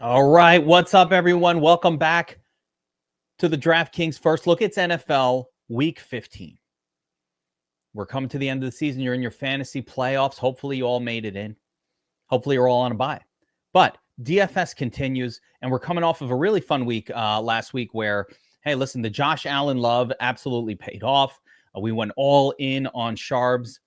All right, what's up, everyone? Welcome back to the DraftKings First Look. It's NFL Week 15. We're coming to the end of the season. You're in your fantasy playoffs. Hopefully, you all made it in. Hopefully, you're all on a bye. But DFS continues, and we're coming off of a really fun week last week where, hey, listen, the Josh Allen love absolutely paid off. We went all in on Sharbs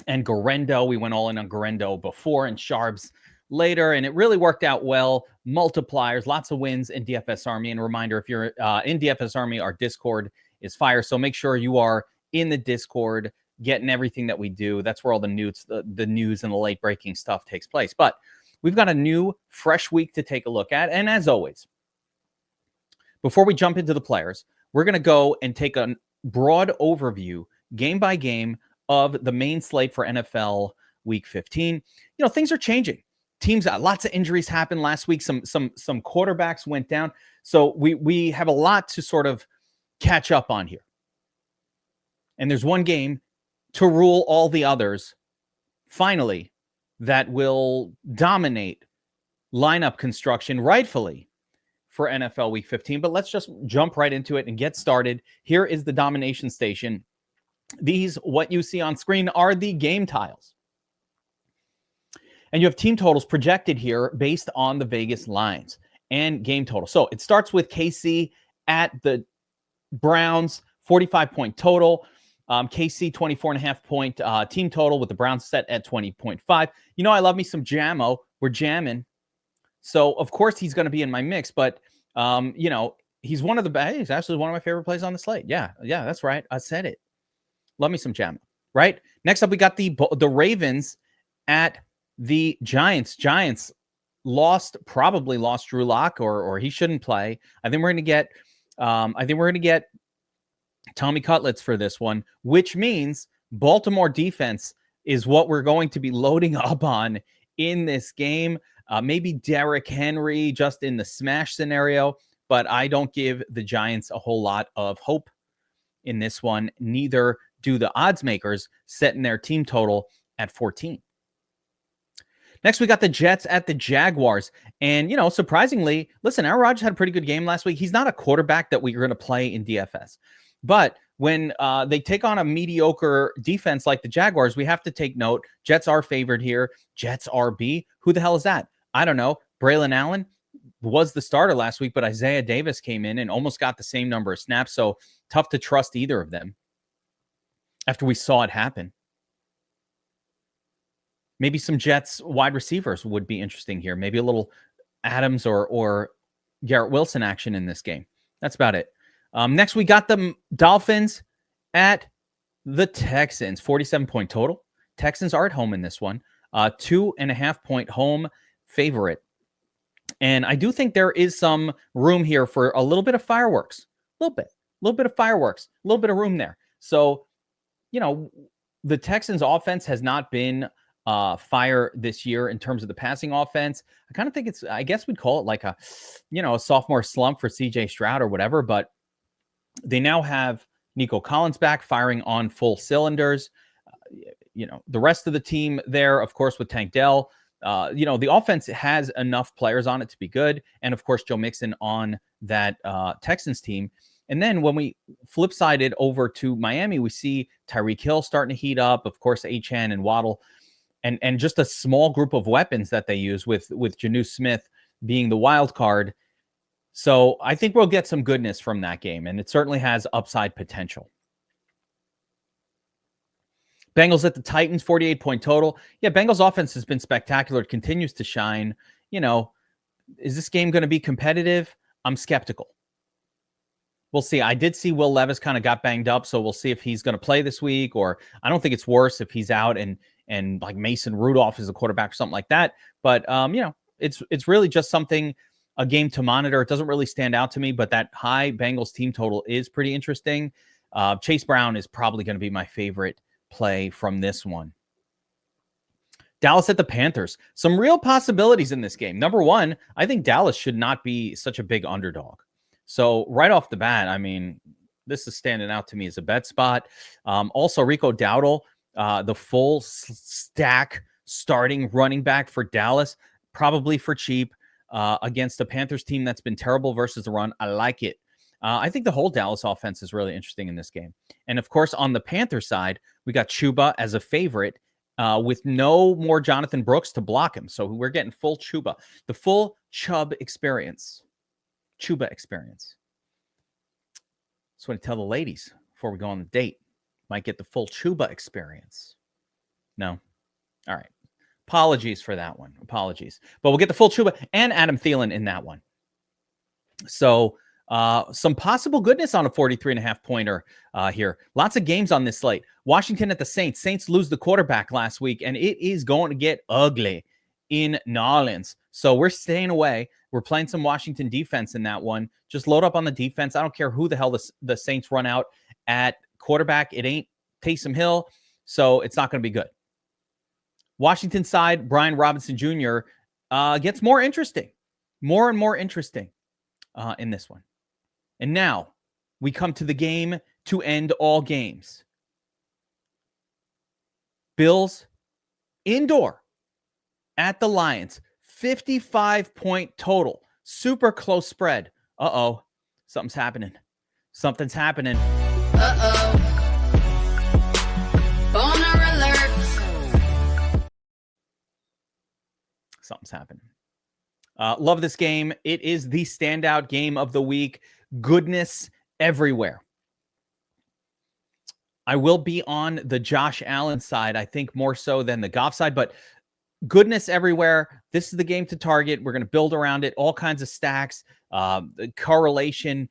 and Garendo. We went all in on Garendo before and Sharbs later, and it really worked out well. Multipliers, lots of wins in DFS Army. And a reminder, if you're in DFS Army, our Discord is fire. So make sure you are in the Discord, getting everything that we do. That's where all the news and the late breaking stuff takes place. But we've got a new, fresh week to take a look at. And as always, before we jump into the players, we're going to go and take a broad overview, game by game, of the main slate for NFL Week 15. You know, things are changing. Teams, lots of injuries happened last week. Some quarterbacks went down. So we have a lot to sort of catch up on here. And there's one game to rule all the others, finally, that will dominate lineup construction rightfully for NFL Week 15. But let's just jump right into it and get started. Here is the domination station. These, what you see on screen, are the game tiles. And you have team totals projected here based on the Vegas lines and game total. So it starts with KC at the Browns, 45-point total. KC, 24.5-point team total with the Browns set at 20.5. You know, I love me some Jammo. We're jamming. So, of course, he's going to be in my mix. But, you know, he's he's actually one of my favorite plays on the slate. Yeah, that's right. I said it. Love me some Jammo, right? Next up, we got the Ravens at the Giants. Giants probably lost Drew Lock, or he shouldn't play. I think we're going to get Tommy Cutlets for this one, which means Baltimore defense is what we're going to be loading up on in this game. Maybe Derrick Henry just in the smash scenario, but I don't give the Giants a whole lot of hope in this one. Neither do the odds makers, setting their team total at 14. Next, we got the Jets at the Jaguars. And, you know, surprisingly, listen, Aaron Rodgers had a pretty good game last week. He's not a quarterback that we're going to play in DFS. But when they take on a mediocre defense like the Jaguars, we have to take note. Jets are favored here. Jets RB. Who the hell is that? I don't know. Braylon Allen was the starter last week, but Isaiah Davis came in and almost got the same number of snaps. So tough to trust either of them after we saw it happen. Maybe some Jets wide receivers would be interesting here. Maybe a little Adams or Garrett Wilson action in this game. That's about it. Next, we got the Dolphins at the Texans. 47-point total. Texans are at home in this one. 2.5-point home favorite. And I do think there is some room here for a little bit of fireworks. A little bit of fireworks. A little bit of room there. So, you know, the Texans offense has not been fire this year in terms of the passing offense. I kind of think I guess we'd call it like a sophomore slump for CJ Stroud or whatever, but they now have Nico Collins back firing on full cylinders. You know, the rest of the team there, of course, with Tank Dell, the offense has enough players on it to be good. And of course, Joe Mixon on that Texans team. And then when we flip sided over to Miami, we see Tyreek Hill starting to heat up, of course, Achane and Waddle, and just a small group of weapons that they use with Jonnu Smith being the wild card. So I think we'll get some goodness from that game, and it certainly has upside potential. Bengals at the Titans, 48-point total. Yeah, Bengals offense has been spectacular. It continues to shine. You know, is this game going to be competitive? I'm skeptical. We'll see. I did see Will Levis kind of got banged up, so we'll see if he's going to play this week, or I don't think it's worse if he's out and like Mason Rudolph is a quarterback or something like that. But, it's really just a game to monitor. It doesn't really stand out to me, but that high Bengals team total is pretty interesting. Chase Brown is probably going to be my favorite play from this one. Dallas at the Panthers. Some real possibilities in this game. Number one, I think Dallas should not be such a big underdog. So right off the bat, I mean, this is standing out to me as a bet spot. Also, Rico Dowdle, the full stack starting running back for Dallas, probably for cheap. against a Panthers team that's been terrible versus the run. I like it. I think the whole Dallas offense is really interesting in this game. And of course, on the Panthers side, we got Chuba as a favorite with no more Jonathan Brooks to block him. So we're getting full Chuba, the full Chubb experience. Chuba experience. That's what I tell the ladies before we go on the date. Might get the full Chuba experience. No? All right. Apologies for that one. Apologies. But we'll get the full Chuba and Adam Thielen in that one. So some possible goodness on a 43.5 pointer here. Lots of games on this slate. Washington at the Saints. Saints lose the quarterback last week, and it is going to get ugly in New Orleans. So we're staying away. We're playing some Washington defense in that one. Just load up on the defense. I don't care who the hell the Saints run out at quarterback. It ain't Taysom Hill, so it's not going to be good. Washington side, Brian Robinson Jr. Gets more interesting. More and more interesting in this one. And now we come to the game to end all games. Bills indoor at the Lions. 55-point total. Super close spread. Uh-oh. Something's happening. Something's happening. Uh-oh. Boner alert. Something's happening. Love this game. It is the standout game of the week. Goodness everywhere. I will be on the Josh Allen side, I think more so than the Goff side, but goodness everywhere. This is the game to target. We're going to build around it. All kinds of stacks, correlation,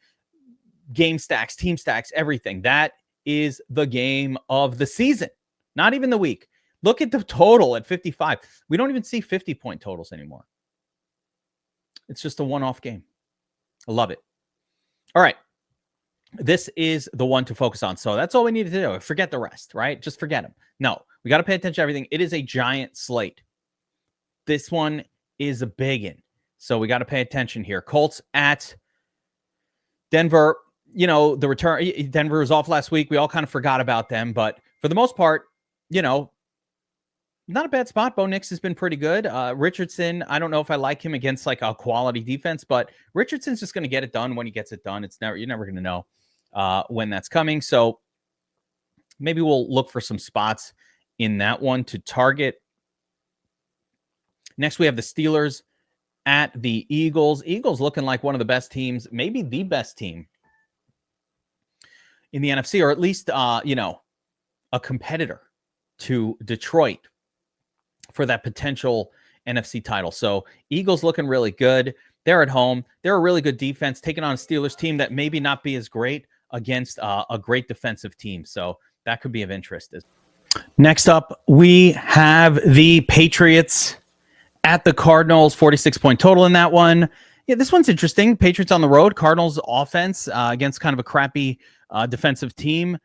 game stacks, team stacks, everything. That is the game of the season, not even the week. Look at the total at 55. We don't even see 50-point totals anymore. It's just a one-off game. I love it. All right. This is the one to focus on. So that's all we need to do. Forget the rest, right? Just forget them. No, we got to pay attention to everything. It is a giant slate. This one is a big one. So we got to pay attention here. Colts at Denver. You know, the return. Denver was off last week. We all kind of forgot about them. But for the most part, you know, not a bad spot. Bo Nix has been pretty good. Richardson, I don't know if I like him against like a quality defense, but Richardson's just going to get it done when he gets it done. You're never going to know when that's coming. So maybe we'll look for some spots in that one to target. Next, we have the Steelers at the Eagles. Eagles looking like one of the best teams, maybe the best team in the NFC, or at least, a competitor to Detroit for that potential NFC title. So Eagles looking really good. They're at home. They're a really good defense, taking on a Steelers team that maybe not be as great against a great defensive team. So that could be of interest. Next up, we have the Patriots at the Cardinals, 46-point total in that one. Yeah, this one's interesting. Patriots on the road, Cardinals offense against kind of a crappy defensive team.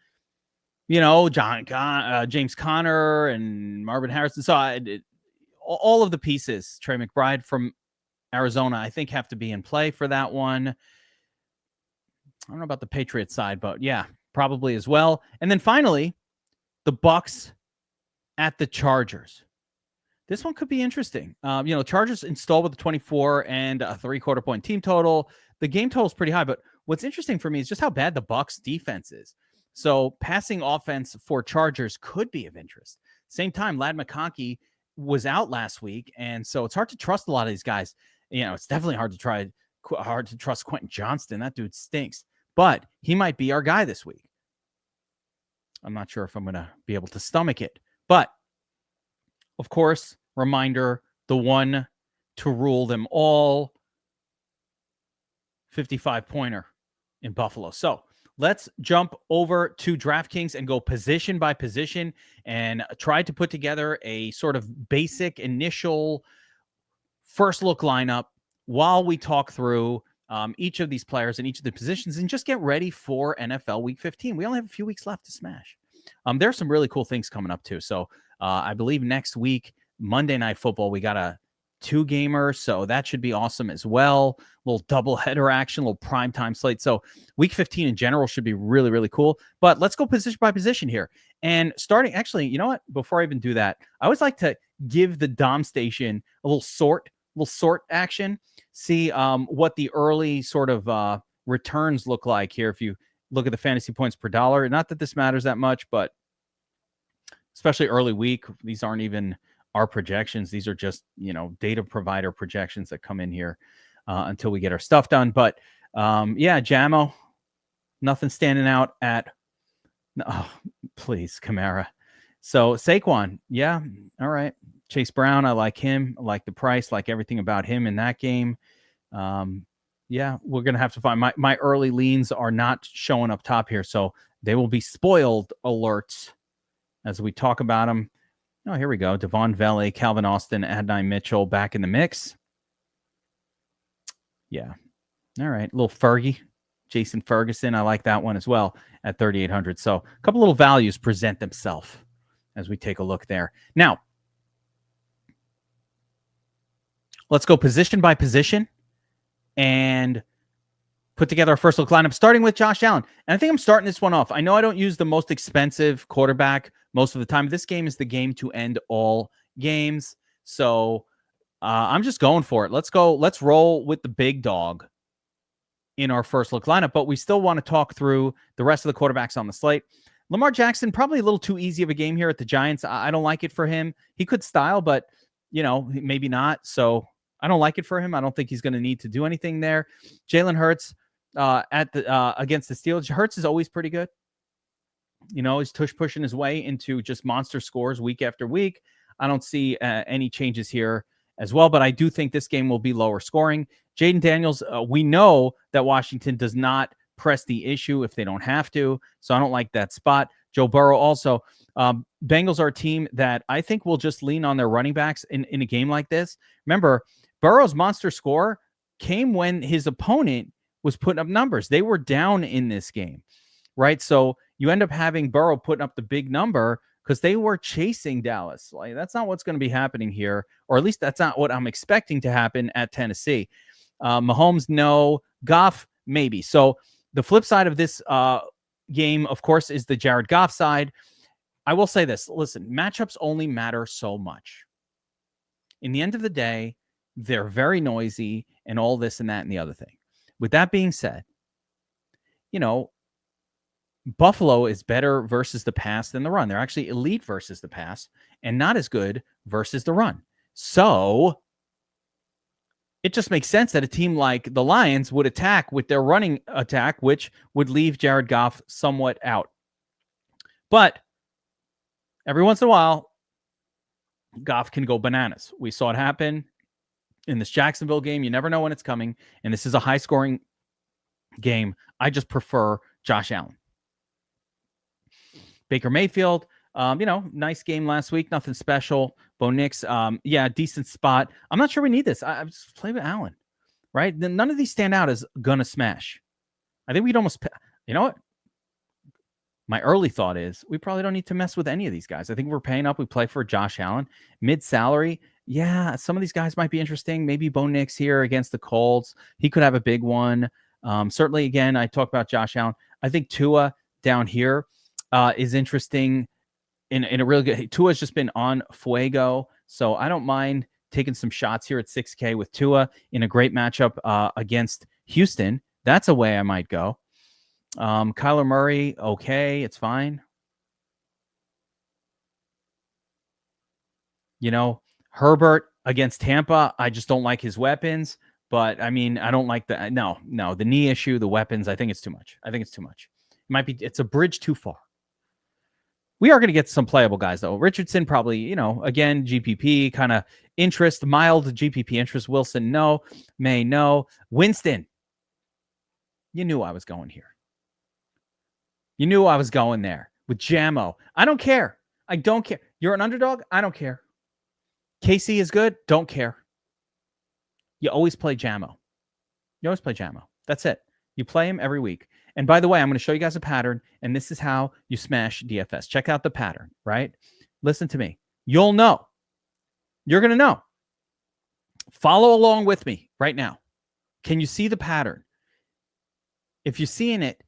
You know, James Conner and Marvin Harrison. So all of the pieces, Trey McBride from Arizona, I think have to be in play for that one. I don't know about the Patriots side, but yeah, probably as well. And then finally, the Bucs at the Chargers. This one could be interesting. Chargers installed with a 24 and a 3/4 point team total. The game total is pretty high, but what's interesting for me is just how bad the Bucs defense is. So passing offense for Chargers could be of interest. Same time, Ladd McConkey was out last week, and so it's hard to trust a lot of these guys. You know, it's definitely hard to trust Quentin Johnston. That dude stinks, but he might be our guy this week. I'm not sure if I'm going to be able to stomach it, but of course, reminder, the one to rule them all, 55-pointer in Buffalo. So let's jump over to DraftKings and go position by position and try to put together a sort of basic initial first look lineup while we talk through each of these players and each of the positions and just get ready for NFL Week 15. We only have a few weeks left to smash. There's some really cool things coming up too. So I believe next week, Monday Night Football, we got a 2-gamer, so that should be awesome as well. A little double header action, a little primetime slate. So week 15 in general should be really, really cool. But let's go position by position here. And actually, you know what? Before I even do that, I always like to give the Dom station a little sort little sort action, see what the early sort of returns look like here. If you look at the fantasy points per dollar, not that this matters that much, but especially early week, these aren't even our projections. These are just, data provider projections that come in here until we get our stuff done. But yeah, Jamo, nothing standing out at, oh, please, Kamara. So Saquon, yeah, all right. Chase Brown, I like him. I like the price, like everything about him in that game. Yeah, we're going to have to find my early leans are not showing up top here. So they will be spoiled alerts as we talk about them. Oh, here we go. Devon Vele, Calvin Austin, Adonai Mitchell back in the mix. Yeah. All right. Little Fergie, Jason Ferguson. I like that one as well at 3,800. So a couple little values present themselves as we take a look there. Now, let's go position by position and put together our first look lineup, starting with Josh Allen. And I think I'm starting this one off. I know I don't use the most expensive quarterback most of the time. This game is the game to end all games. So I'm just going for it. Let's go. Let's roll with the big dog in our first look lineup, but we still want to talk through the rest of the quarterbacks on the slate. Lamar Jackson, probably a little too easy of a game here at the Giants. I don't like it for him. He could style, but, maybe not. So I don't like it for him. I don't think he's going to need to do anything there. Jalen Hurts against the Steelers. Hurts is always pretty good. He's pushing his way into just monster scores week after week. I don't see any changes here as well, but I do think this game will be lower scoring. Jaden Daniels, we know that Washington does not press the issue if they don't have to, so I don't like that spot. Joe Burrow also. Bengals are a team that I think will just lean on their running backs in a game like this. Remember, Burrow's monster score came when his opponent was putting up numbers. They were down in this game, right? So you end up having Burrow putting up the big number because they were chasing Dallas. Like, that's not what's going to be happening here, or at least that's not what I'm expecting to happen at Tennessee. Mahomes, no. Goff, maybe. So the flip side of this game, of course, is the Jared Goff side. I will say this. Listen, matchups only matter so much. In the end of the day, they're very noisy and all this and that and the other thing. With that being said, Buffalo is better versus the pass than the run. They're actually elite versus the pass and not as good versus the run. So it just makes sense that a team like the Lions would attack with their running attack, which would leave Jared Goff somewhat out. But every once in a while, Goff can go bananas. We saw it happen in this Jacksonville game. You never know when it's coming, and this is a high-scoring game. I just prefer Josh Allen. Baker Mayfield, nice game last week. Nothing special. Bo Nix, decent spot. I'm not sure we need this. I just play with Allen, right? None of these stand out as gonna smash. I think we'd almost, you know what? My early thought is we probably don't need to mess with any of these guys. I think we're paying up. We play for Josh Allen. Mid-salary, yeah, some of these guys might be interesting. Maybe Bo Nix here against the Colts. He could have a big one. Certainly, again, I talk about Josh Allen. I think Tua down here is interesting in a really good. Tua's just been on fuego, so I don't mind taking some shots here at 6K with Tua in a great matchup against Houston. That's a way I might go. Kyler Murray, okay, it's fine. Herbert against Tampa, I just don't like his weapons. But I mean, I don't like the the knee issue, the weapons. I think it's too much. It's a bridge too far. We are going to get some playable guys though. Richardson probably, again, GPP kind of interest, mild GPP interest. Wilson, no. May, no. Winston, you knew I was going here. You knew I was going there with Jamo. I don't care. You're an underdog? I don't care. KC is good? Don't care. You always play Jamo. That's it. You play him every week. And by the way, I'm going to show you guys a pattern, and this is how you smash DFS. Check out the pattern, right? Listen to me. You'll know. You're going to know. Follow along with me right now. Can you see the pattern? If you're seeing it,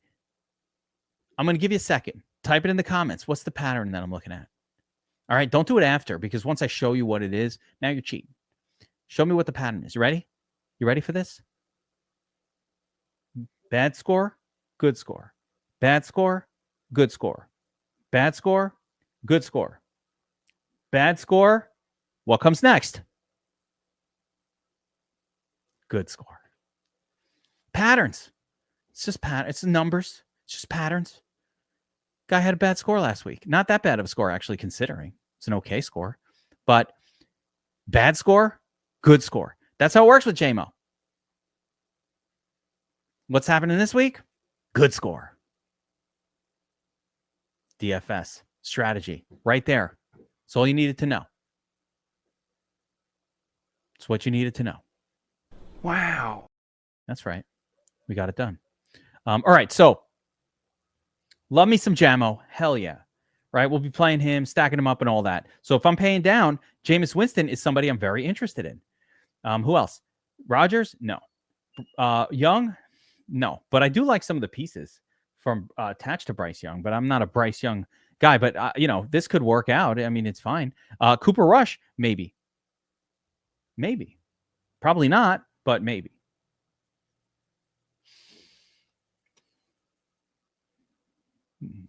I'm going to give you a second. Type it in the comments. What's the pattern that I'm looking at? All right, don't do it after, because once I show you what it is, now you're cheating. Show me what the pattern is. You ready? You ready for this? Bad score, good score. Bad score, good score. Bad score, good score. Bad score, what comes next? Good score. Patterns. It's just it's numbers. It's just patterns. Guy had a bad score last week. Not that bad of a score, actually, considering. It's an okay score. But bad score, good score. That's how it works with JMO. What's happening this week? Good score. DFS strategy right there. That's all you needed to know. It's what you needed to know. Wow. That's right. We got it done. All right. So love me some Jamo. Hell yeah. Right. We'll be playing him, stacking him up and all that. So if I'm paying down, Jameis Winston is somebody I'm very interested in. Who else? Rodgers? No. Young? No. But I do like some of the pieces from attached to Bryce Young, but I'm not a Bryce Young guy. But, this could work out. I mean, it's fine. Cooper Rush? Maybe. Maybe. Probably not, but maybe.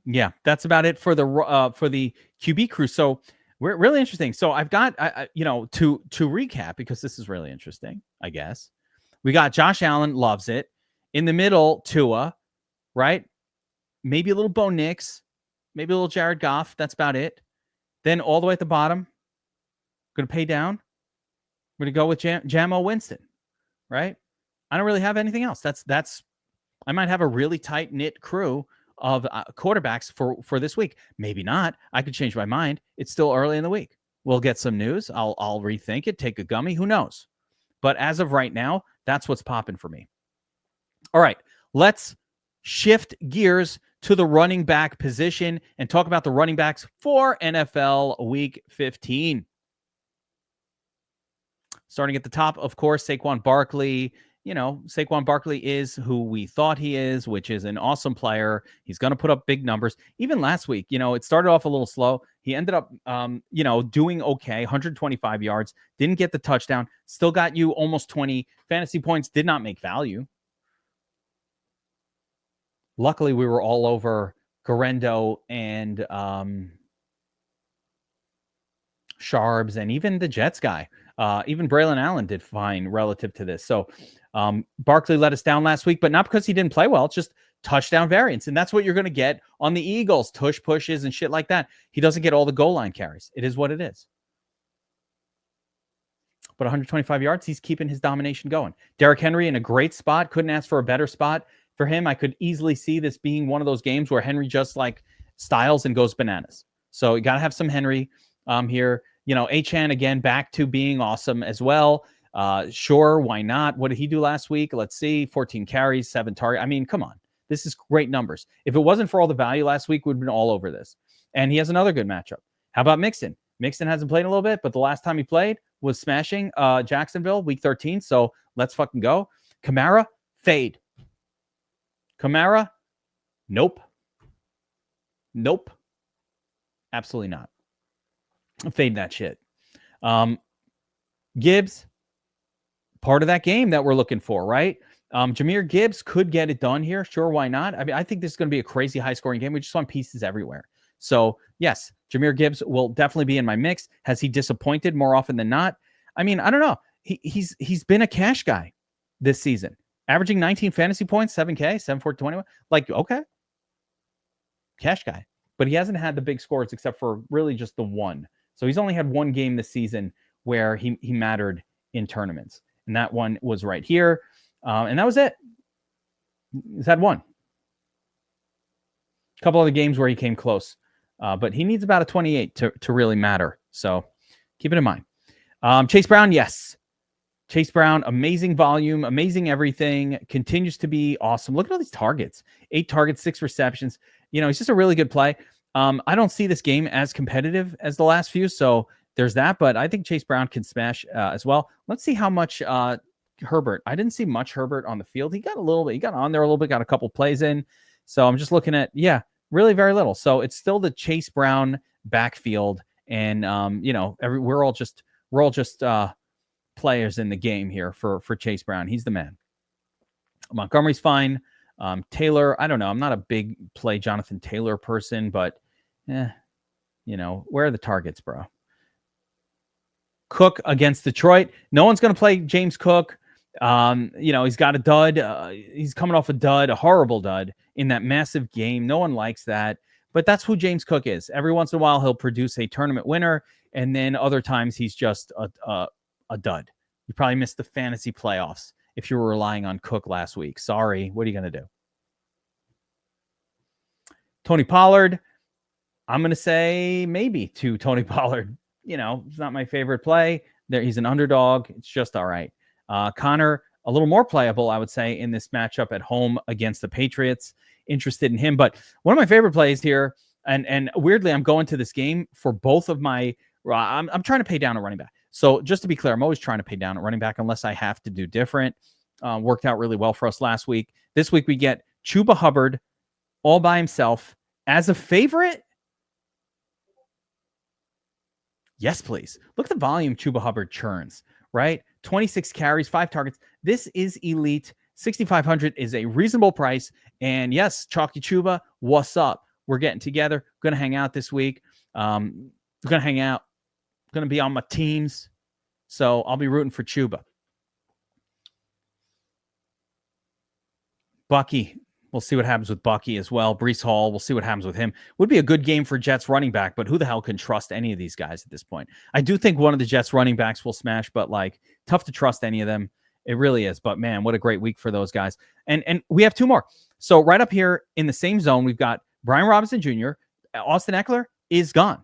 Yeah, that's about it for the QB crew. So we're really interesting. So I've got, to recap, because this is really interesting, I guess. We got Josh Allen, loves it. In the middle, Tua, right? Maybe a little Bo Nix, maybe a little Jared Goff. That's about it. Then all the way at the bottom, going to pay down. We're going to go with Jamo Winston, right? I don't really have anything else. That's. I might have a really tight-knit crew of quarterbacks for this week. Maybe not. I could change my mind. It's still early in the week. We'll get some news. I'll rethink it, take a gummy. Who knows? But as of right now, that's what's popping for me. All right, let's shift gears to the running back position and talk about the running backs for NFL Week 15. Starting at the top, of course, Saquon Barkley. Saquon Barkley is who we thought he is, which is an awesome player. He's going to put up big numbers. Even last week, it started off a little slow. He ended up, doing okay, 125 yards, didn't get the touchdown, still got you almost 20 fantasy points, did not make value. Luckily, we were all over Garendo and Sharbs and even the Jets guy. Even Braylon Allen did fine relative to this. So Barkley let us down last week, but not because he didn't play well. It's just touchdown variance. And that's what you're going to get on the Eagles, tush pushes and shit like that. He doesn't get all the goal line carries. It is what it is. But 125 yards, he's keeping his domination going. Derrick Henry in a great spot. Couldn't ask for a better spot for him. I could easily see this being one of those games where Henry just styles and goes bananas. So you got to have some Henry here. Achane again back to being awesome as well. Sure, why not? What did he do last week? Let's see, 14 carries, 7 targets. I mean, come on. This is great numbers. If it wasn't for all the value last week, we'd have been all over this. And he has another good matchup. How about Mixon? Mixon hasn't played in a little bit, but the last time he played was smashing Jacksonville, week 13. So let's fucking go. Kamara, fade. Kamara, nope. Nope. Absolutely not. Fade that shit. Gibbs, part of that game that we're looking for, right? Jahmyr Gibbs could get it done here. Sure, why not? I mean, I think this is going to be a crazy high-scoring game. We just want pieces everywhere. So, yes, Jahmyr Gibbs will definitely be in my mix. Has he disappointed more often than not? I mean, I don't know. He's been a cash guy this season, averaging 19 fantasy points, 7K, 7-4-21. Okay. Cash guy. But he hasn't had the big scores except for really just the one. So he's only had one game this season where he mattered in tournaments. And that one was right here. And that was it. He's had one. A couple other games where he came close. But he needs about a 28 to really matter. So keep it in mind. Chase Brown, yes. Chase Brown, amazing volume, amazing everything. Continues to be awesome. Look at all these targets. 8 targets, 6 receptions. He's just a really good play. I don't see this game as competitive as the last few. So there's that. But I think Chase Brown can smash as well. Let's see how much Herbert. I didn't see much Herbert on the field. He got a little bit. He got on there a little bit, got a couple plays in. So I'm just looking at, really very little. So it's still the Chase Brown backfield. And, we're all just players in the game here for Chase Brown. He's the man. Montgomery's fine. Taylor, I don't know. I'm not a big play Jonathan Taylor person, but where are the targets, bro? Cook against Detroit. No one's going to play James Cook. He's got a dud. He's coming off a dud, a horrible dud in that massive game. No one likes that, but that's who James Cook is. Every once in a while, he'll produce a tournament winner, and then other times he's just a dud. You probably missed the fantasy playoffs if you were relying on Cook last week. Sorry. What are you going to do? Tony Pollard. I'm going to say maybe to Tony Pollard. It's not my favorite play. He's an underdog. It's just all right. Connor, a little more playable, I would say, in this matchup at home against the Patriots. Interested in him. But one of my favorite plays here, and weirdly, I'm going to this game for both of my I'm trying to pay down a running back. So just to be clear, I'm always trying to pay down a running back unless I have to do different. Worked out really well for us last week. This week we get Chuba Hubbard all by himself as a favorite. Yes, please. Look at the volume Chuba Hubbard churns, right? 26 carries, 5 targets. This is elite. 6,500 is a reasonable price. And yes, Chalky Chuba, what's up? We're getting together. Going to hang out this week. Going to hang out. Going to be on my teams. So I'll be rooting for Chuba. Bucky. We'll see what happens with Bucky as well. Breece Hall, we'll see what happens with him. Would be a good game for Jets running back, but who the hell can trust any of these guys at this point? I do think one of the Jets running backs will smash, but tough to trust any of them. It really is. But man, what a great week for those guys. And we have 2 more. So right up here in the same zone, we've got Brian Robinson Jr. Austin Eckler is gone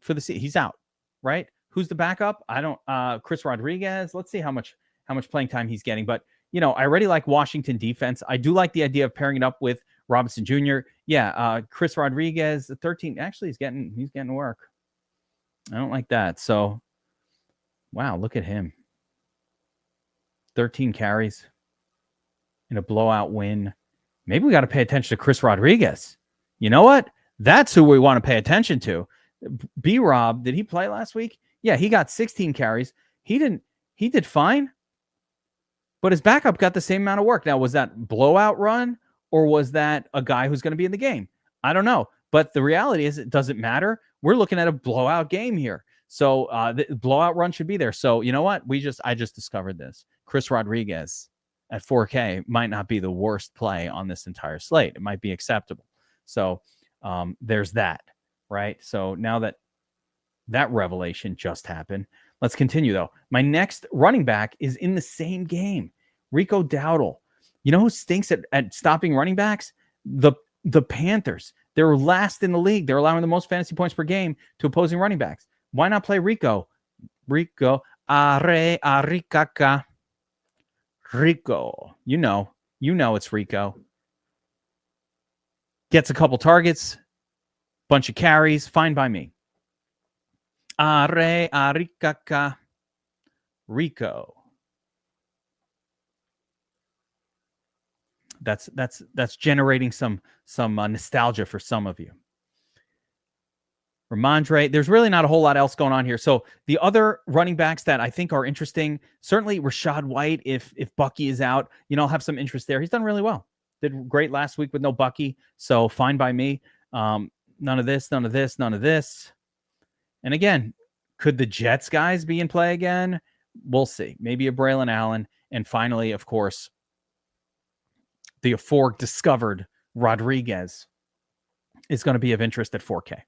for the season. He's out, right? Who's the backup? I don't. Chris Rodriguez. Let's see how much playing time he's getting. But I already like Washington defense. I do like the idea of pairing it up with Robinson Jr. Yeah, Chris Rodriguez, 13. Actually, he's getting work. I don't like that. So, wow, look at him. 13 carries in a blowout win. Maybe we got to pay attention to Chris Rodriguez. You know what? That's who we want to pay attention to. B-Rob, did he play last week? Yeah, he got 16 carries. He did fine. But his backup got the same amount of work. Now, was that blowout run or was that a guy who's going to be in the game? I don't know. But the reality is it doesn't matter. We're looking at a blowout game here. So the blowout run should be there. So you know what? I just discovered this. Chris Rodriguez at 4K might not be the worst play on this entire slate. It might be acceptable. So there's that, right? So now that revelation just happened. Let's continue, though. My next running back is in the same game. Rico Dowdle. You know who stinks at stopping running backs? The Panthers. They're last in the league. They're allowing the most fantasy points per game to opposing running backs. Why not play Rico? Rico. Arikaka. Rico. You know it's Rico. Gets a couple targets. Bunch of carries. Fine by me. Arikaka. Rico. That's generating some nostalgia for some of you. Ramondre, there's really not a whole lot else going on here. So the other running backs that I think are interesting, certainly Rashad White, if Bucky is out, I'll have some interest there. He's done really well. Did great last week with no Bucky, so fine by me. None of this. And again, could the Jets guys be in play again? We'll see. Maybe a Braylon Allen. And finally, of course, the discovered Rodriguez is going to be of interest at 4K.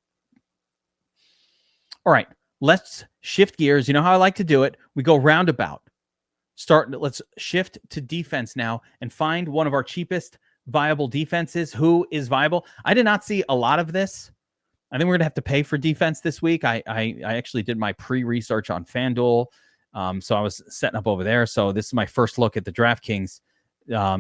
All right, let's shift gears. You know how I like to do it. We go roundabout. Let's shift to defense now and find one of our cheapest viable defenses. Who is viable? I did not see a lot of this. I think we're going to have to pay for defense this week. I actually did my pre-research on FanDuel. So I was setting up over there. So this is my first look at the DraftKings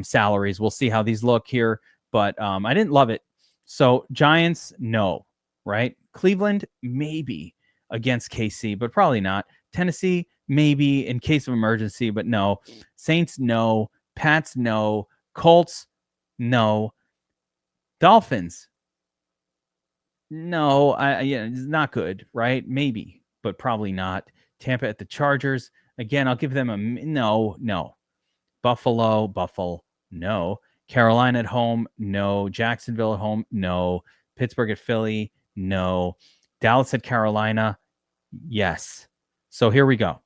salaries. We'll see how these look here. But I didn't love it. So Giants, no, right? Cleveland, maybe against KC, but probably not. Tennessee, maybe in case of emergency, but no. Saints, no. Pats, no. Colts, no. Dolphins, no. It's not good, right? Maybe, but probably not. Tampa at the Chargers, Again, I'll give them a no. Buffalo, no. Carolina at home, no. Jacksonville at home, no. Pittsburgh at Philly, no. Dallas at Carolina, yes. So here we go.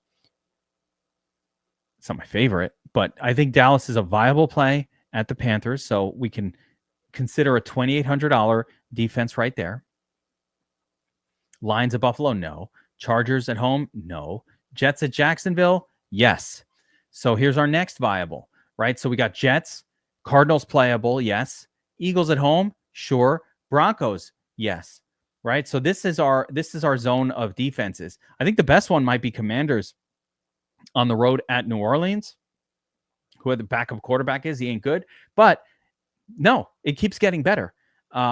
It's not my favorite, but I think Dallas is a viable play at the Panthers, so we can consider a $2,800 defense right there. Lions at Buffalo, no. Chargers at home, no. Jets at Jacksonville, yes. So here's our next viable, right? So we got Jets, Cardinals playable, yes. Eagles at home, sure. Broncos, yes. Right? So this is our zone of defenses. I think the best one might be Commanders on the road at New Orleans. Whoever the backup quarterback is, he ain't good. But no, it keeps getting better.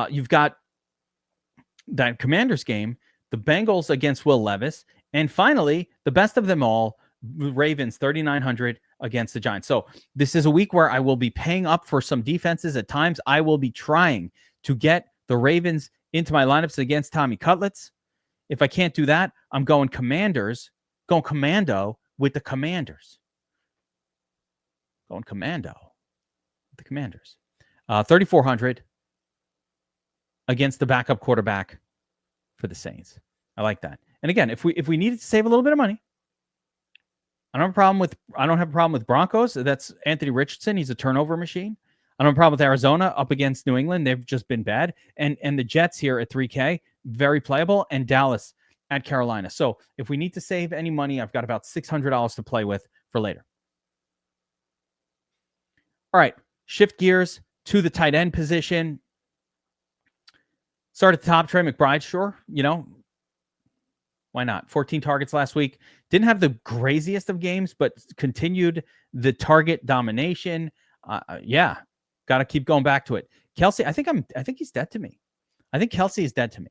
You've got that Commanders game, the Bengals against Will Levis, and finally, the best of them all, Ravens 3,900 against the Giants. So this is a week where I will be paying up for some defenses. At times, I will be trying to get the Ravens into my lineups against Tommy Cutlets. If I can't do that, I'm going Commanders, going commando with the Commanders. Going commando with the Commanders. 3,400 against the backup quarterback for the Saints. I like that. And again, if we needed to save a little bit of money, I don't have a problem with Broncos. That's Anthony Richardson. He's a turnover machine. I don't have a problem with Arizona up against New England. They've just been bad. And the Jets here at 3K, very playable, and Dallas at Carolina. So if we need to save any money, I've got about $600 to play with for later. All right, shift gears to the tight end position. Start at the top, Trey McBride, sure. Why not? 14 targets last week. Didn't have the craziest of games, but continued the target domination. Yeah, got to keep going back to it. Kelsey, I think he's dead to me. I think Kelsey is dead to me.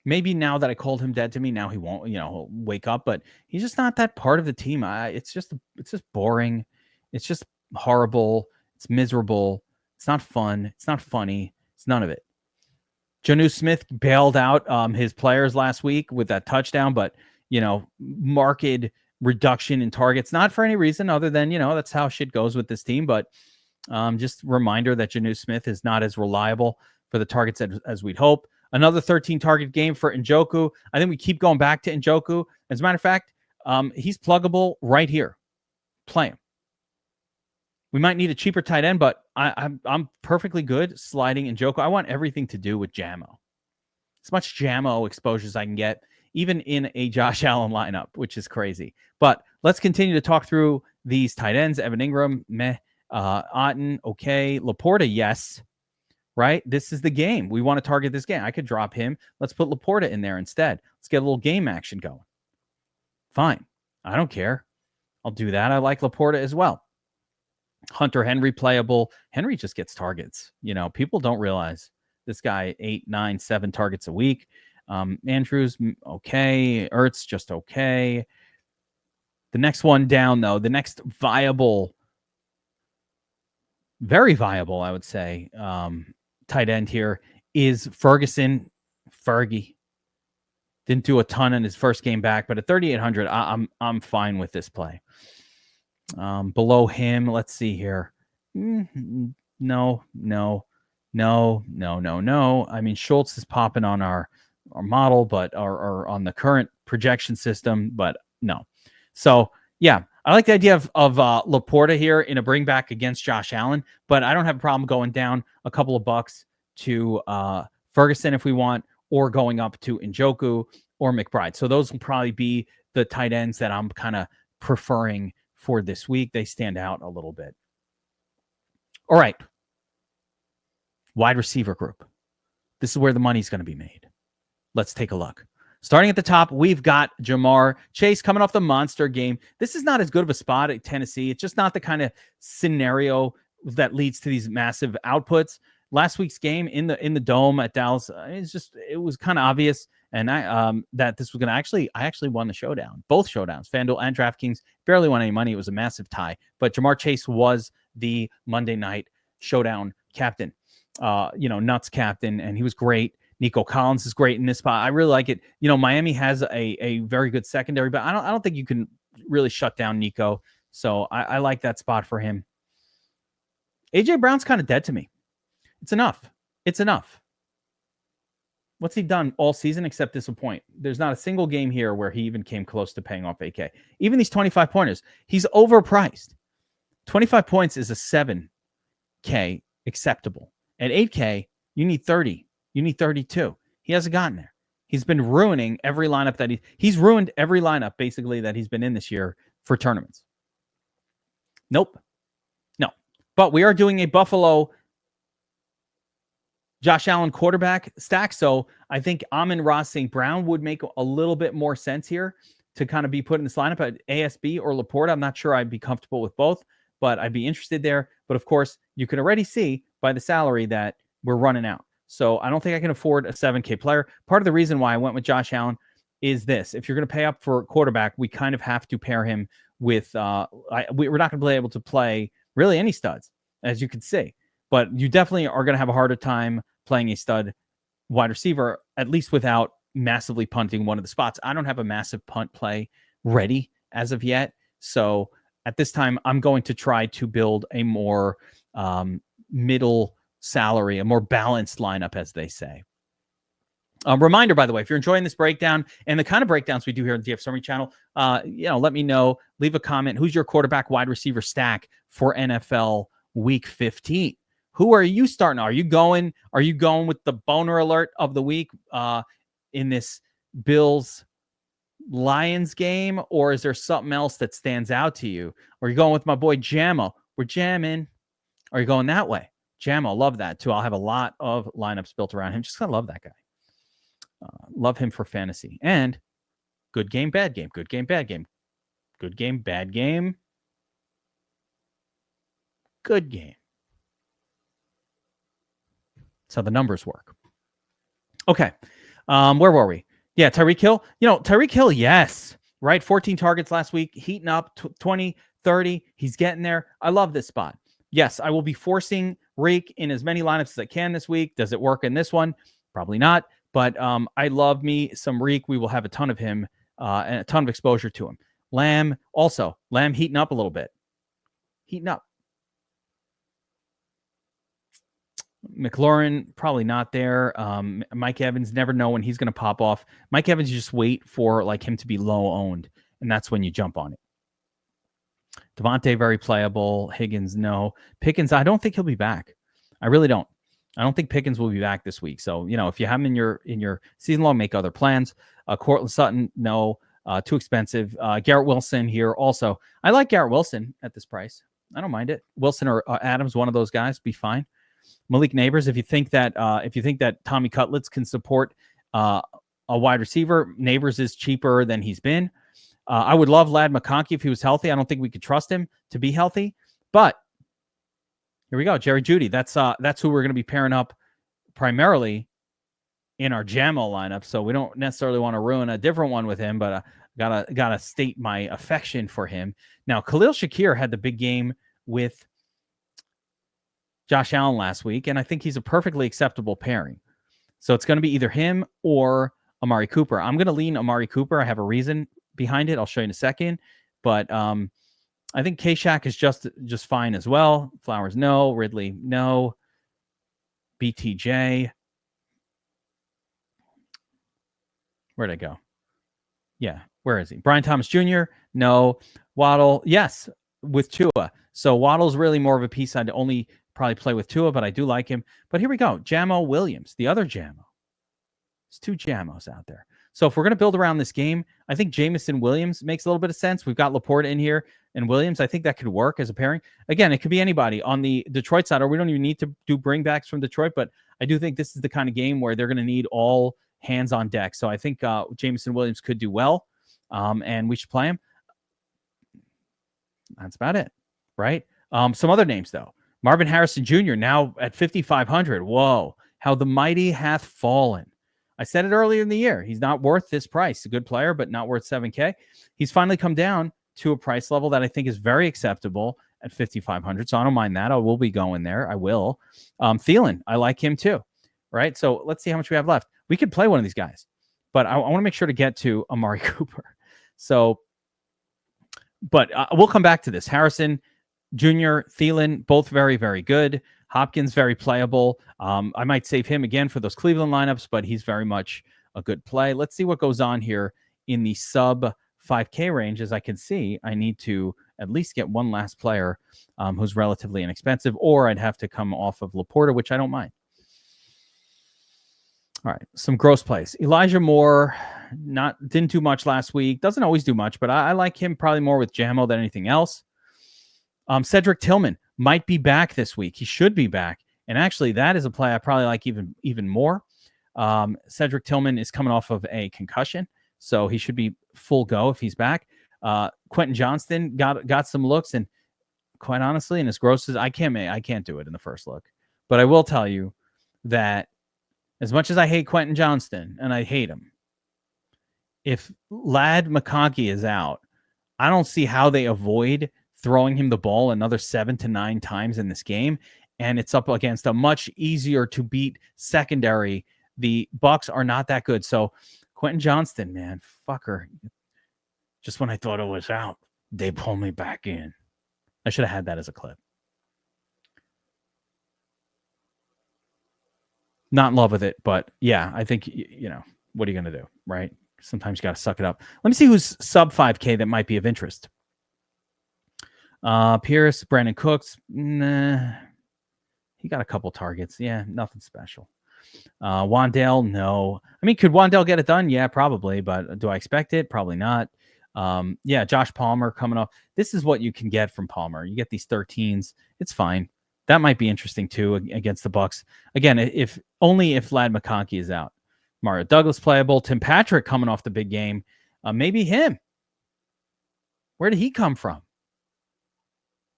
Maybe now that I called him dead to me, now he won't, he'll wake up, but he's just not that part of the team. It's just boring. It's just horrible. It's miserable. It's not fun. It's not funny. It's none of it. Jonnu Smith bailed out his players last week with that touchdown, but, marked reduction in targets, not for any reason other than, that's how shit goes with this team. But just reminder that Jonnu Smith is not as reliable for the targets as we'd hope. Another 13 target game for Njoku. I think we keep going back to Njoku. As a matter of fact, he's pluggable right here. Play him. We might need a cheaper tight end, but I'm perfectly good sliding Njoku. I want everything to do with Jammo. As much Jammo exposure as I can get, even in a Josh Allen lineup, which is crazy. But let's continue to talk through these tight ends. Evan Ingram, meh. Otten, okay. Laporta, yes. Right? This is the game. We want to target this game. I could drop him. Let's put Laporta in there instead. Let's get a little game action going. Fine. I don't care. I'll do that. I like Laporta as well. Hunter Henry playable. Henry just gets targets. People don't realize this guy 8, 9, 7 targets a week. Andrews, okay. Ertz, just okay. The next one down, though, the next viable, very viable, I would say, tight end here is Ferguson. Fergie didn't do a ton in his first game back, but at 3,800, I'm fine with this play. Below him, let's see here. No. I mean, Schultz is popping on our model, but or on the current projection system, but no. So yeah, I like the idea of Laporta here in a bring back against Josh Allen, but I don't have a problem going down a couple of bucks to Ferguson if we want, or going up to Njoku or McBride. So those will probably be the tight ends that I'm kind of preferring for this week. They stand out a little bit. All right. Wide receiver group. This is where the money's going to be made. Let's take a look. Starting at the top, we've got Jamar Chase coming off the monster game. This is not as good of a spot at Tennessee. It's just not the kind of scenario that leads to these massive outputs. Last week's game in the dome at Dallas, it was kind of obvious, and that this was going to I actually won the showdown, both showdowns, FanDuel and DraftKings. Barely won any money. It was a massive tie, but Jamar Chase was the Monday night showdown captain, nuts captain, and he was great. Nico Collins is great in this spot. I really like it. Miami has a very good secondary, but I don't think you can really shut down Nico. So I like that spot for him. AJ Brown's kind of dead to me. It's enough. What's he done all season except disappoint? There's not a single game here where he even came close to paying off AK. Even these 25 pointers, he's overpriced. 25 points is a 7K acceptable. At 8K, you need 30. You need 32. He hasn't gotten there. He's been ruining every lineup that he's ruined every lineup basically that he's been in this year for tournaments. Nope. No. But we are doing a Buffalo Josh Allen quarterback stack. So I think Amon-Ra St. Brown would make a little bit more sense here to kind of be put in this lineup at ASB or Laporta. I'm not sure I'd be comfortable with both, but I'd be interested there. But of course, you can already see by the salary that we're running out. So I don't think I can afford a 7K player. Part of the reason why I went with Josh Allen is this. If you're going to pay up for quarterback, we kind of have to pair him with, we're not going to be able to play really any studs, as you can see. But you definitely are going to have a harder time playing a stud wide receiver, at least without massively punting one of the spots. I don't have a massive punt play ready as of yet. So at this time, I'm going to try to build a more middle salary, a more balanced lineup, as they say. Reminder, by the way, if you're enjoying this breakdown and the kind of breakdowns we do here on the DFS Summary channel, let me know. Leave a comment. Who's your quarterback wide receiver stack for NFL Week 15? Who are you starting? Are you going with the boner alert of the week in this Bills Lions game, or is there something else that stands out to you? Or are you going with my boy Jammo? We're jamming. Are you going that way? Jammo, love that too. I'll have a lot of lineups built around him. Just gonna love that guy. Love him for fantasy. And good game, bad game. Good game, bad game. Good game, bad game. Good game. That's how the numbers work. Okay. Where were we? Yeah, Tyreek Hill. Tyreek Hill, yes. Right? 14 targets last week. Heating up 20, 30. He's getting there. I love this spot. Yes, I will be forcing Reek in as many lineups as I can this week. Does it work in this one? Probably not. But I love me some Reek. We will have a ton of him and a ton of exposure to him. Lamb also. Lamb heating up a little bit. Heating up. McLaurin, probably not there. Mike Evans, never know when he's going to pop off. Mike Evans, you just wait for him to be low owned, and that's when you jump on it. Devontae, very playable. Higgins, no. Pickens, I don't think he'll be back. I really don't. I don't think Pickens will be back this week. So, if you have him in your season long, make other plans. Cortland Sutton, no. Too expensive. Garrett Wilson here also. I like Garrett Wilson at this price. I don't mind it. Wilson or Adams, one of those guys, be fine. Malik Neighbors, if you think that Tommy Cutlets can support a wide receiver, Neighbors is cheaper than he's been. I would love Ladd McConkey if he was healthy. I don't think we could trust him to be healthy, but here we go. Jerry Jeudy. That's who we're going to be pairing up primarily in our Jammo lineup. So we don't necessarily want to ruin a different one with him, but gotta state my affection for him. Now, Khalil Shakir had the big game with Josh Allen last week, and I think he's a perfectly acceptable pairing. So it's going to be either him or Amari Cooper. I'm going to lean Amari Cooper. I have a reason behind it. I'll show you in a second. But I think K-Shack is just fine as well. Flowers, no. Ridley, no. BTJ. Where'd I go? Yeah, where is he? Brian Thomas Jr., no. Waddle, yes, with Tua. So Waddle's really more of a piece I'd only probably play with Tua, but I do like him. But here we go. Jammo Williams, the other Jammo. There's two Jammos out there. So if we're going to build around this game, I think Jameson Williams makes a little bit of sense. We've got Laporta in here and Williams. I think that could work as a pairing. Again, it could be anybody on the Detroit side, or we don't even need to do bringbacks from Detroit, but I do think this is the kind of game where they're going to need all hands on deck. So I think Jameson Williams could do well, and we should play him. That's about it, right? Some other names, though. Marvin Harrison Jr. now at 5,500. Whoa, how the mighty hath fallen. I said it earlier in the year. He's not worth this price. A good player, but not worth 7K. He's finally come down to a price level that I think is very acceptable at 5,500. So I don't mind that. I will be going there. I will. Thielen, I like him too. Right. So let's see how much we have left. we could play one of these guys. But I want to make sure to get to Amari Cooper. So, but we'll come back to this. Harrison Jr., Thielen, both very, very good. Hopkins, very playable. I might save him again for those Cleveland lineups, but he's very much a good play. Let's see what goes on here in the sub 5K range. As I can see, I need to at least get one last player who's relatively inexpensive, or I'd have to come off of Laporta, which I don't mind. All right, some gross plays. Elijah Moore didn't do much last week. Doesn't always do much, but I like him probably more with Jammo than anything else. Cedric Tillman might be back this week. He should be back, and actually, that is a play I probably like even more. Cedric Tillman is coming off of a concussion, so he should be full go if he's back. Quentin Johnston got some looks, and quite honestly, in as gross as I can't do it in the first look, but I will tell you that. As much as I hate Quentin Johnston, and I hate him, if Ladd McConkey is out, I don't see how they avoid throwing him the ball another 7 to 9 times in this game, and it's up against a much easier to beat secondary. The Bucs are not that good. So Quentin Johnston, man, fucker. Just when I thought it was out, they pull me back in. I should have had that as a clip. Not in love with it, but yeah, I think, what are you going to do, right? Sometimes you got to suck it up. Let me see who's sub 5K that might be of interest. Pierce, Brandon Cooks. Nah. He got a couple targets. Yeah, nothing special. Wandale, no. I mean, could Wandale get it done? Yeah, probably, but do I expect it? Probably not. Yeah, Josh Palmer coming off. This is what you can get from Palmer. You get these 13s. It's fine. That might be interesting too against the Bucs. Again, if Ladd McConkey is out. Mario Douglas playable. Tim Patrick coming off the big game. Maybe him. Where did he come from?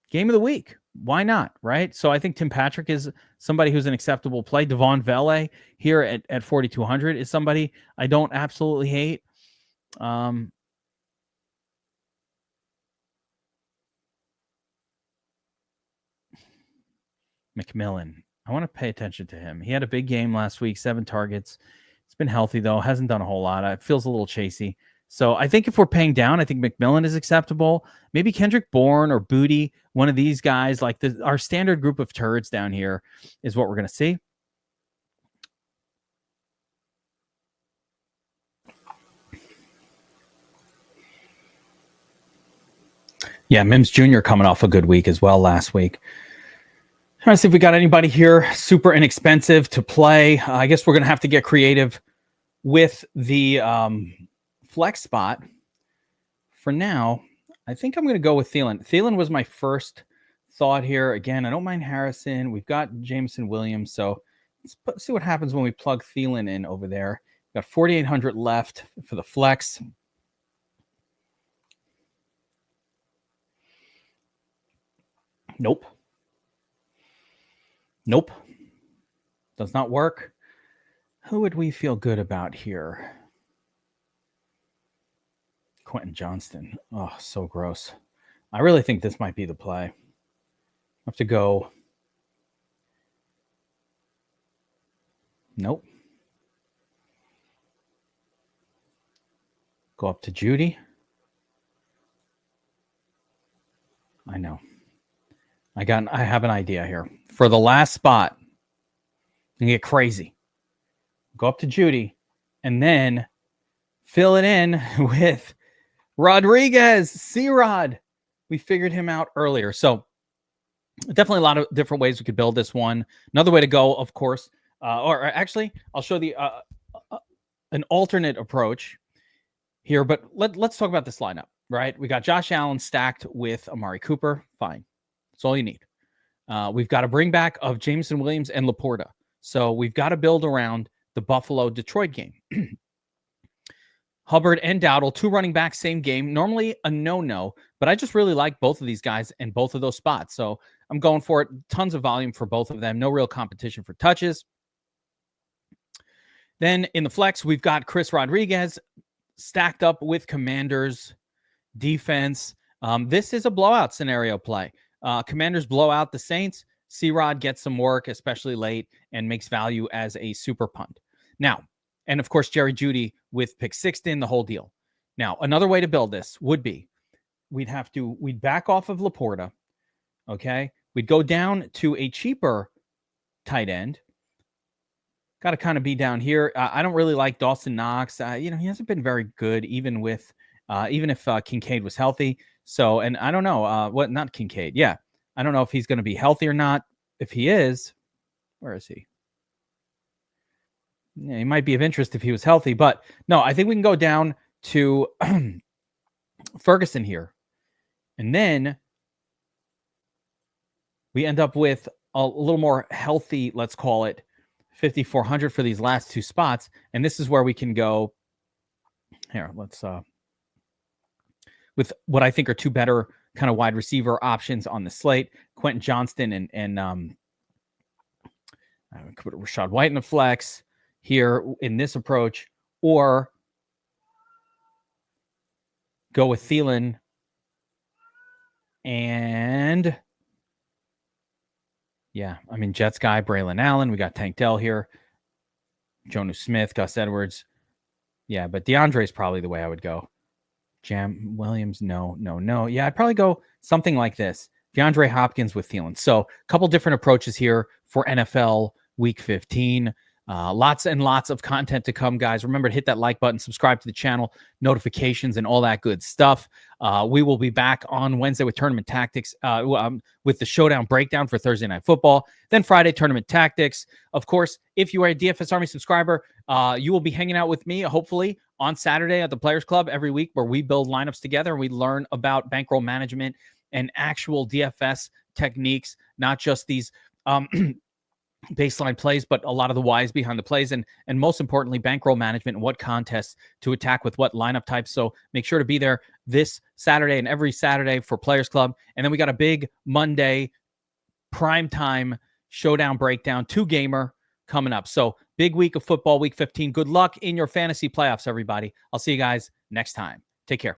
Game of the week. Why not? Right? So I think Tim Patrick is somebody who's an acceptable play. Devon Vele here at 4,200 is somebody I don't absolutely hate. McMillan. I want to pay attention to him. He had a big game last week, 7 targets. He's been healthy, though. Hasn't done a whole lot. It feels a little chasey. So I think if we're paying down, I think McMillan is acceptable. Maybe Kendrick Bourne or Booty, one of these guys, like our standard group of turds down here is what we're going to see. Yeah, Mims Jr. coming off a good week as well last week. Trying to see if we got anybody here super inexpensive to play. I guess we're going to have to get creative with the flex spot. For now, I think I'm going to go with Thielen. Thielen was my first thought here. Again, I don't mind Harrison. We've got Jameson Williams. So let's see what happens when we plug Thielen in over there. We've got 4,800 left for the flex. Nope. Does not work. Who would we feel good about here? Quentin Johnston. Oh, so gross. I really think this might be the play. I have to go. Nope. Go up to Judy. I know. I have an idea here. For the last spot, and get crazy. Go up to Judy and then fill it in with Rodriguez, C-Rod. We figured him out earlier. So definitely a lot of different ways we could build this one. Another way to go, of course, or actually, I'll show the an alternate approach here. But let's talk about this lineup, right? We got Josh Allen stacked with Amari Cooper. Fine. That's all you need. We've got a bring back of Jameson Williams and Laporta. So we've got to build around the Buffalo-Detroit game. Hubbard and Dowdle, 2 running backs, same game. Normally a no-no, but I just really like both of these guys and both of those spots. So I'm going for it. Tons of volume for both of them. No real competition for touches. Then in the flex, we've got Chris Rodriguez stacked up with Commanders defense. This is a blowout scenario play. Commanders blow out the Saints. C-Rod gets some work, especially late, and makes value as a super punt. Now, And of course, Jerry Jeudy with pick 16, the whole deal. Now, another way to build this would be we'd back off of Laporta. Okay. We'd go down to a cheaper tight end. Got to kind of be down here. I don't really like Dawson Knox. He hasn't been very good, even if Kincaid was healthy. So, and I don't know not Kincaid. Yeah. I don't know if he's going to be healthy or not. If he is, where is he? Yeah, he might be of interest if he was healthy, but no, I think we can go down to Ferguson here. And then we end up with a little more healthy, let's call it 5,400 for these last two spots. And this is where we can go here. Let's, with what I think are two better kind of wide receiver options on the slate, Quentin Johnston and I would put Rachaad White in the flex here in this approach, or go with Thielen and Jets guy, Braylon Allen. We got Tank Dell here, Jonnu Smith, Gus Edwards. Yeah, but DeAndre is probably the way I would go. Jam Williams, no. Yeah, I'd probably go something like this. DeAndre Hopkins with Thielen. So a couple different approaches here for NFL Week 15. Lots and lots of content to come, guys. Remember to hit that like button, subscribe to the channel, notifications, and all that good stuff. We will be back on Wednesday with tournament tactics, with the showdown breakdown for Thursday Night Football. Then Friday, tournament tactics. Of course, if you are a DFS Army subscriber, you will be hanging out with me, hopefully, on Saturday at the Players Club every week, where we build lineups together and we learn about bankroll management and actual DFS techniques, not just these baseline plays, but a lot of the whys behind the plays, and most importantly, bankroll management and what contests to attack with what lineup types. So make sure to be there this Saturday and every Saturday for Players Club. And then we got a big Monday primetime showdown breakdown, 2-gamer coming up. So big week of football, week 15. Good luck in your fantasy playoffs, everybody. I'll see you guys next time. Take care.